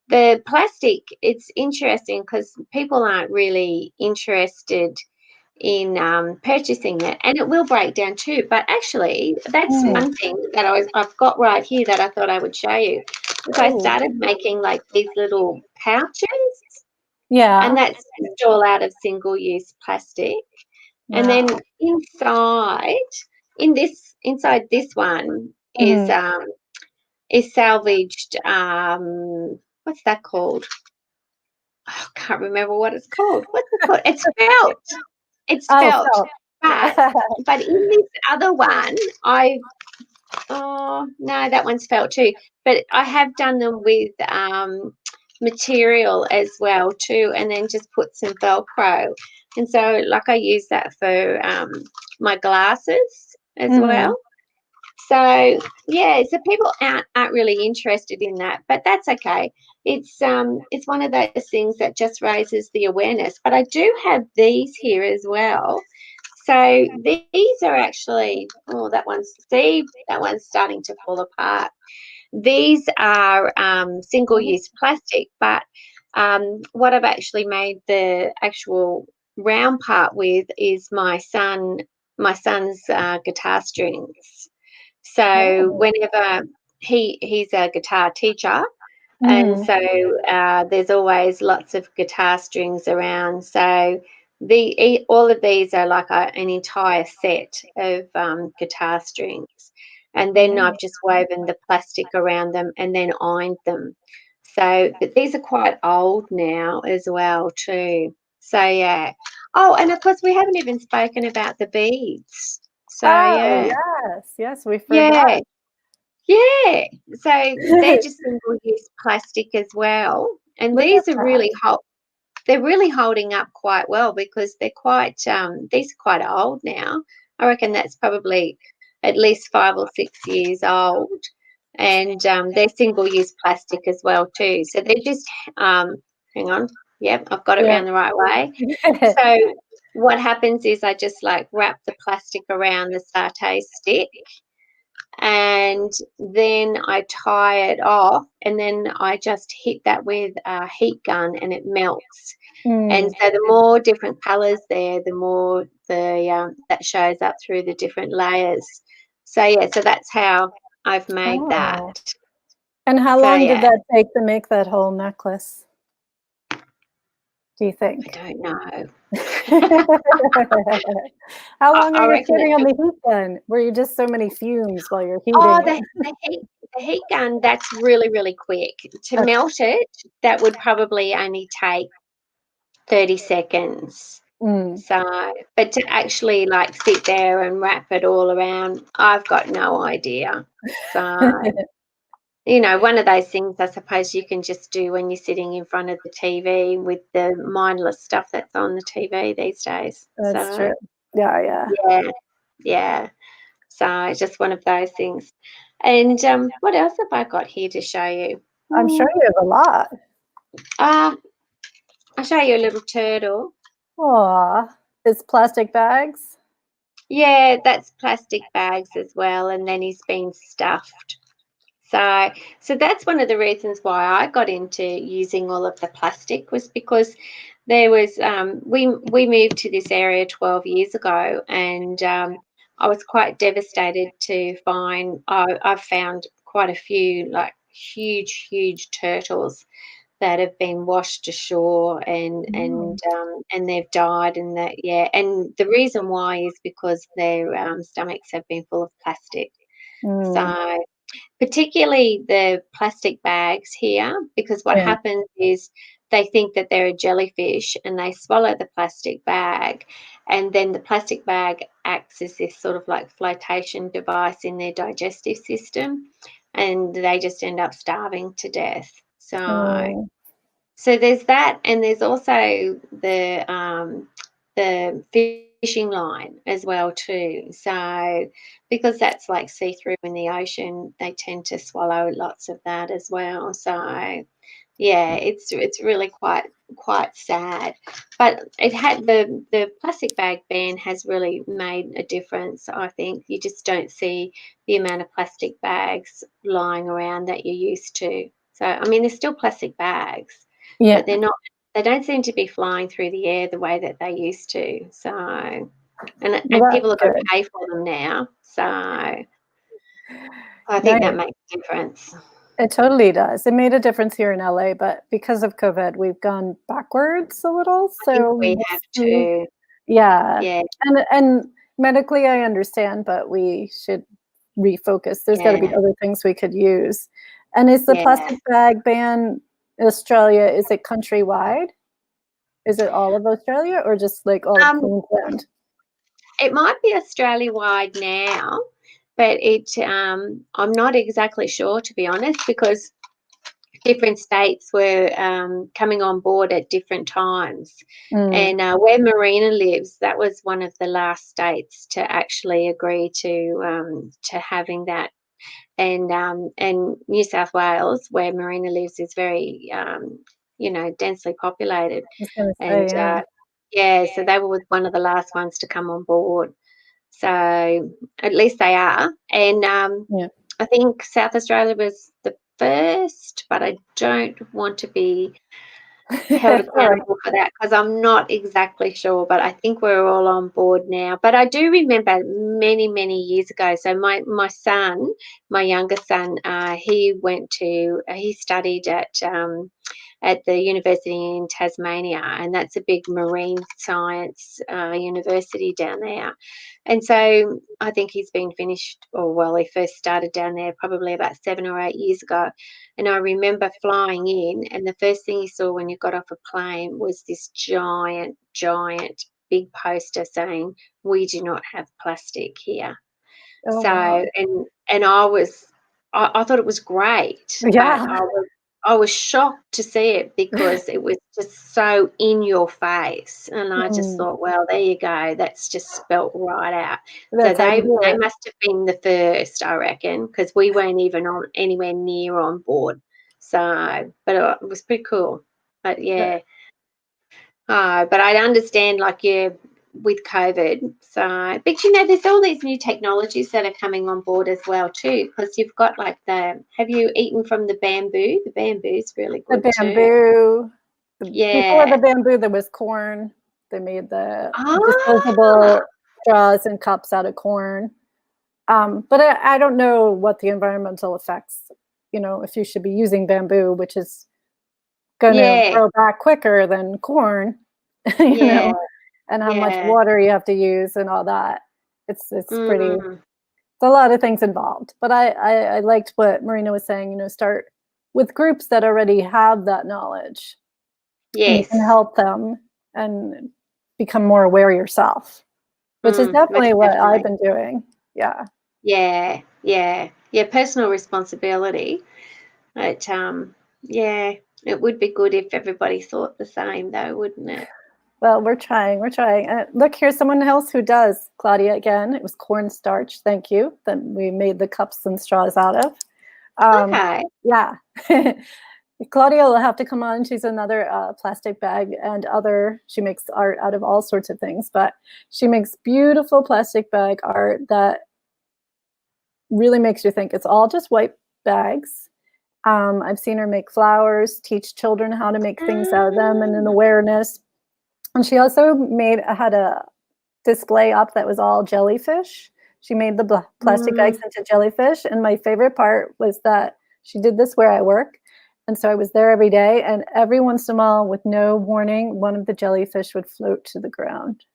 the plastic, it's interesting because people aren't really interested in purchasing it, and it will break down too. But actually, that's one thing that I've got right here that I thought I would show you. So I started making like these little pouches. Yeah. And that's just all out of single-use plastic. Wow. And then inside this one is salvaged. What's that called? Oh, I can't remember what it's called. What's it called? It's felt. It's felt. But in this other one, no, that one's felt too. But I have done them with material as well too, and then just put some Velcro. And so like I use that for my glasses as well. So so people aren't really interested in that, but that's okay. It's one of those things that just raises the awareness. But I do have these here as well. So these are actually that one's starting to fall apart. These are single-use plastic, but what I've actually made the actual round part with is my son's guitar strings. So whenever he's a guitar teacher, and so there's always lots of guitar strings around. So all of these are like an entire set of guitar strings. And then I've just woven the plastic around them and then ironed them. So, but these are quite old now as well too. So, yeah. Oh, and of course we haven't even spoken about the beads. So, yes, we forgot. Yeah. So they're just single-use plastic as well. And these are really hot. they're really holding up quite well because they're quite these are quite old now. I reckon that's probably at least 5 or 6 years old, and they're single-use plastic as well too. So they're just hang on, yep, I've got it around the right way. So what happens is I just like wrap the plastic around the satay stick, and then I tie it off, and then I just hit that with a heat gun and it melts. And so the more different colours there, the more the that shows up through the different layers. So yeah, so that's how I've made that. And how So, long yeah. did that take to make that whole necklace? Do you think? I don't know. How long I are you reckon sitting it on the heat gun? Were you just so many fumes while you're heating Oh, it? the heat gun, that's really, really quick. To melt it, that would probably only take 30 seconds. So, but to actually like sit there and wrap it all around, I've got no idea. So, you know, one of those things I suppose you can just do when you're sitting in front of the TV with the mindless stuff that's on the TV these days. That's true. Yeah. Yeah. So it's just one of those things. And what else have I got here to show you? I'm sure you have a lot. I'll show you a little turtle. Aw, it's plastic bags? Yeah, that's plastic bags as well, and then he's been stuffed. So that's one of the reasons why I got into using all of the plastic, was because there was we moved to this area 12 years ago, and I was quite devastated to find I've found quite a few like huge turtles that have been washed ashore, and they've died, and and the reason why is because their stomachs have been full of plastic. So particularly the plastic bags here, because what happens is they think that they're a jellyfish and they swallow the plastic bag, and then the plastic bag acts as this sort of like flotation device in their digestive system, and they just end up starving to death. So there's that, and there's also the fishing line as well too. So because that's like see-through in the ocean, they tend to swallow lots of that as well. So yeah, it's really quite sad. But it had the plastic bag ban has really made a difference. I think you just don't see the amount of plastic bags lying around that you used to. So I mean, there's still plastic bags, but they're not. They don't seem to be flying through the air the way that they used to. So, and people are going to pay for them now. So, I think that makes a difference. It totally does. It made a difference here in LA, but because of COVID, we've gone backwards a little. So we have to. Yeah. And medically, I understand, but we should refocus. There's got to be other things we could use. And is the plastic bag ban Australia, is it countrywide? Is it all of Australia or just like all of Queensland? It might be Australia-wide now, but I'm not exactly sure, to be honest, because different states were coming on board at different times. And where Marina lives, that was one of the last states to actually agree to having that. And New South Wales, where Marina lives, is very densely populated. And so they were one of the last ones to come on board. So at least they are. And I think South Australia was the first, but I don't want to be held accountable for that because I'm not exactly sure, but I think we're all on board now. But I do remember many years ago, so my son, my younger son, he studied at the university in Tasmania, and that's a big marine science university down there. And so I think he's been finished, he first started down there probably about 7 or 8 years ago. And I remember flying in, and the first thing he saw when you got off a plane was this giant big poster saying, "We do not have plastic here." And I thought it was great. Yeah. I was shocked to see it because it was just so in your face, and I just thought, well, there you go. That's just spelt right out. That's So how you do they it. must have been the first, I reckon, because we weren't even on anywhere near on board. So, but it was pretty cool. But yeah, but I understand, like, yeah, with COVID. So, but you know, there's all these new technologies that are coming on board as well too, because you've got like have you eaten from the bamboo? The bamboo's really The good too. bamboo. Before the Yeah. bamboo, there was corn. They made the Ah, disposable straws and cups out of corn. But I don't know what the environmental effects, you know, if you should be using bamboo, which is going to yeah, grow back quicker than corn, you yeah, know, and how much yeah. water you have to use and all that. It's pretty, Mm, it's a lot of things involved. But I liked what Marina was saying, you know, start with groups that already have that knowledge. And you yes. can help them and become more aware yourself, which is Most definitely what definitely. I've been doing. Yeah. Yeah, yeah, yeah. Personal responsibility. But yeah, it would be good if everybody thought the same, though, wouldn't it? Well, we're trying. We're trying. Look, here's someone else who does. Claudia again. It was cornstarch. Thank you. That we made the cups and straws out of. Okay. Yeah. Claudia will have to come on. She's another plastic bag and other. She makes art out of all sorts of things, but she makes beautiful plastic bag art that really makes you think. It's all just white bags. I've seen her make flowers, teach children how to make things out of them, and an awareness. And she also had a display up that was all jellyfish. She made the plastic bags into jellyfish. And my favorite part was that she did this where I work. And so I was there every day. And every once in a while, with no warning, one of the jellyfish would float to the ground.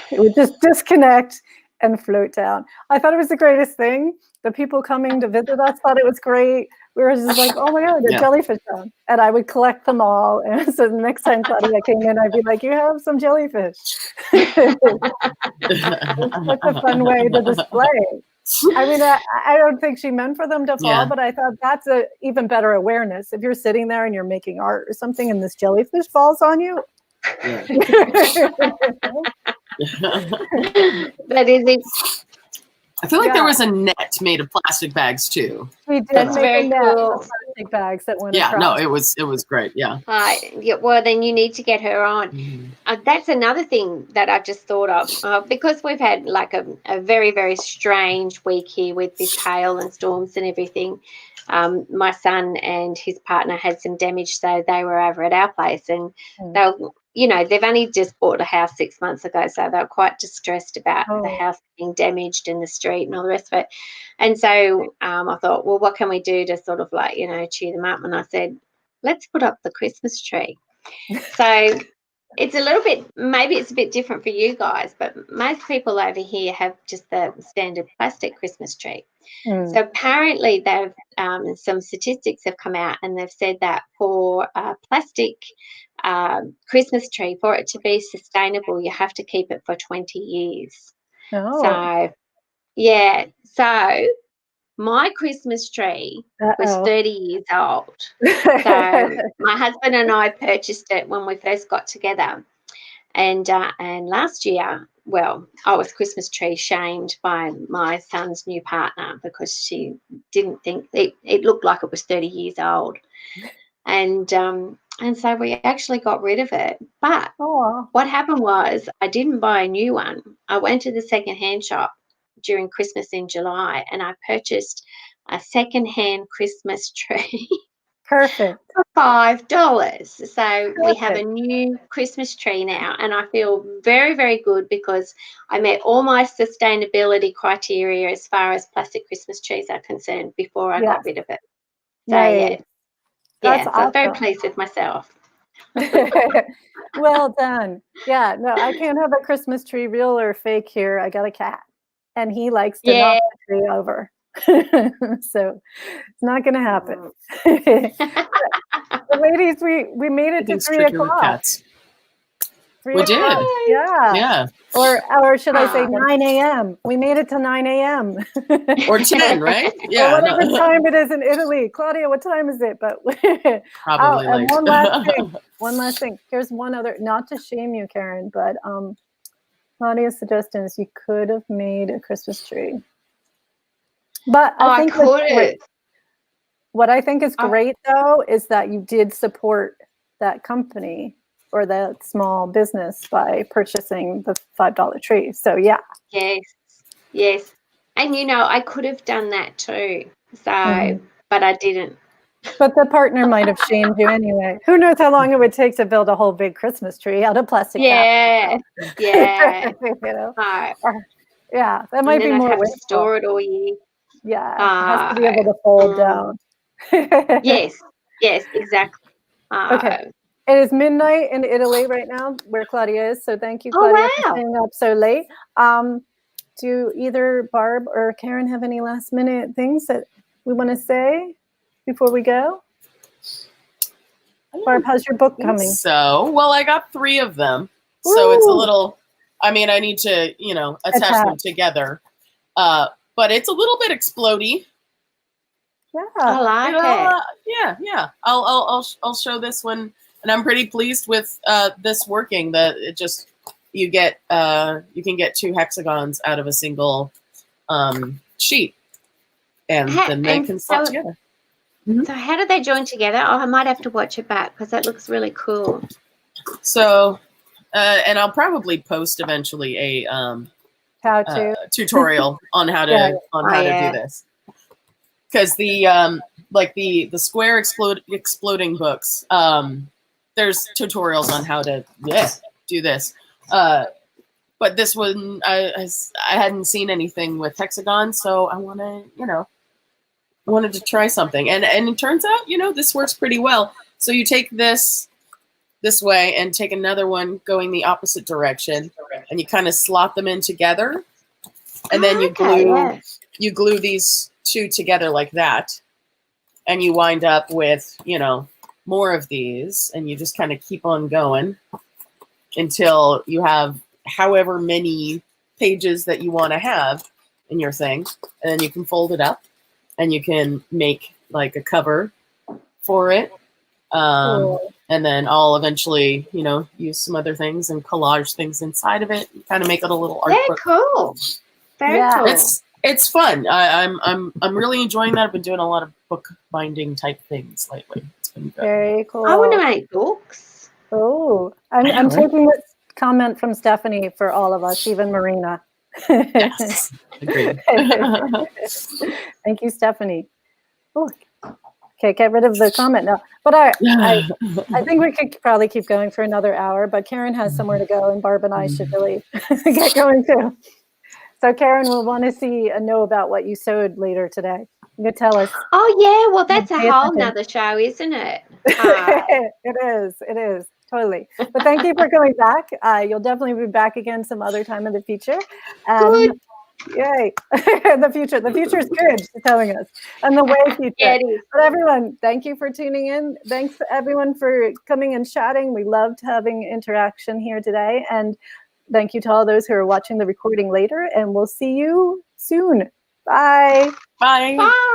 It would just disconnect and float down. I thought it was the greatest thing. The people coming to visit us thought it was great. We were just like, oh my God, the jellyfish down. And I would collect them all. And so the next time Claudia came in, I'd be like, you have some jellyfish. It's such a fun way to display. I mean, I don't think she meant for them to fall, but I thought that's a even better awareness. If you're sitting there and you're making art or something and this jellyfish falls on you. That is it. I feel like there was a net made of plastic bags too. We did That's make very a net cool. of plastic bags that went Yeah, across. no, it was great. Yeah. Yeah, well, then you need to get her on. That's another thing that I've just thought of because we've had like a very, very strange week here with this hail and storms and everything. My son and his partner had some damage, so they were over at our place, and they've only just bought a house 6 months ago, so they were quite distressed about the house being damaged in the street and all the rest of it. And so I thought, well, what can we do to sort of like, cheer them up? And I said, let's put up the Christmas tree. So it's a little bit, maybe it's a bit different for you guys, but most people over here have just the standard plastic Christmas tree. So apparently they've some statistics have come out and they've said that for a plastic Christmas tree, for it to be sustainable, you have to keep it for 20 years. So, yeah. So my Christmas tree was 30 years old. So my husband and I purchased it when we first got together. And last year, well, I was Christmas tree shamed by my son's new partner because she didn't think it looked like it was 30 years old. And so we actually got rid of it. But what happened was I didn't buy a new one. I went to the secondhand shop during Christmas in July and I purchased a secondhand Christmas tree. Perfect. For $5. So we have a new Christmas tree now, and I feel very, very good because I met all my sustainability criteria as far as plastic Christmas trees are concerned before I got rid of it. So so awesome. I'm very pleased with myself. Well done. Yeah, no, I can't have a Christmas tree, real or fake here. I got a cat, and he likes to knock the tree over. So it's not going to happen. Ladies, we made it to 3 o'clock. We did. Yeah. Yeah. Or should I say 9 a.m.? We made it to 9 a.m. Or 10, right? Yeah. Or whatever time it is in Italy. Claudia, what time is it? But Probably and late. one last thing. One last thing. Here's one other, not to shame you, Karen, but Claudia's suggestion is you could have made a Christmas tree. But I think what I think is great, though, is that you did support that company or that small business by purchasing the $5 tree. So, yeah. Yes. And, I could have done that too. So, but I didn't. But the partner might have shamed you anyway. Who knows how long it would take to build a whole big Christmas tree out of plastic Yeah. Yeah, that might be more have to wasteful. store it all year. Yeah, it has to be able to fold down. Yes, exactly. Okay. It is midnight in Italy right now, where Claudia is. So thank you, Claudia, for staying up so late. Do either Barb or Karen have any last minute things that we want to say before we go? Barb, how's your book coming? So, well, I got 3 of them. So it's a little, I need to, attach them together. But it's a little bit explodey. Yeah. I like it. Yeah. I'll show this one, and I'm pretty pleased with this working. That it just you can get 2 hexagons out of a single sheet, and then they can slot together. So how do they join together? Oh, I might have to watch it back because that looks really cool. So, and I'll probably post eventually a tutorial on how to do this. Because the square exploding books, there's tutorials on how to do this. But this one, I hadn't seen anything with hexagons, so I wanted to try something, and it turns out, this works pretty well. So you take this way and take another one going the opposite direction, and you kind of slot them in together, and then you glue these 2 together like that, and you wind up with more of these, and you just kind of keep on going until you have however many pages that you want to have in your thing, and then you can fold it up, and you can make like a cover for it. And then I'll eventually, use some other things and collage things inside of it, and kind of make it a little art book. Very cool. It's fun. I'm really enjoying that. I've been doing a lot of book binding type things lately. It's been good. Very cool. I want to make books. Oh, I'm taking this comment from Stephanie for all of us, even Marina. Yes, agreed. Thank you, Stephanie. Oh, okay, get rid of the comment now. But I think we could probably keep going for another hour, but Karen has somewhere to go, and Barb and I should really get going too. So Karen will want to know about what you sewed later today. You could tell us. Oh yeah, well that's a whole nother show, isn't it? It is. Totally. But thank you for coming back. You'll definitely be back again some other time in the future. Good. Yay. The future is good, she's telling us. And the way future. Yeah, it is. But everyone, thank you for tuning in. Thanks everyone for coming and chatting. We loved having interaction here today. And thank you to all those who are watching the recording later. And we'll see you soon. Bye. Bye. Bye.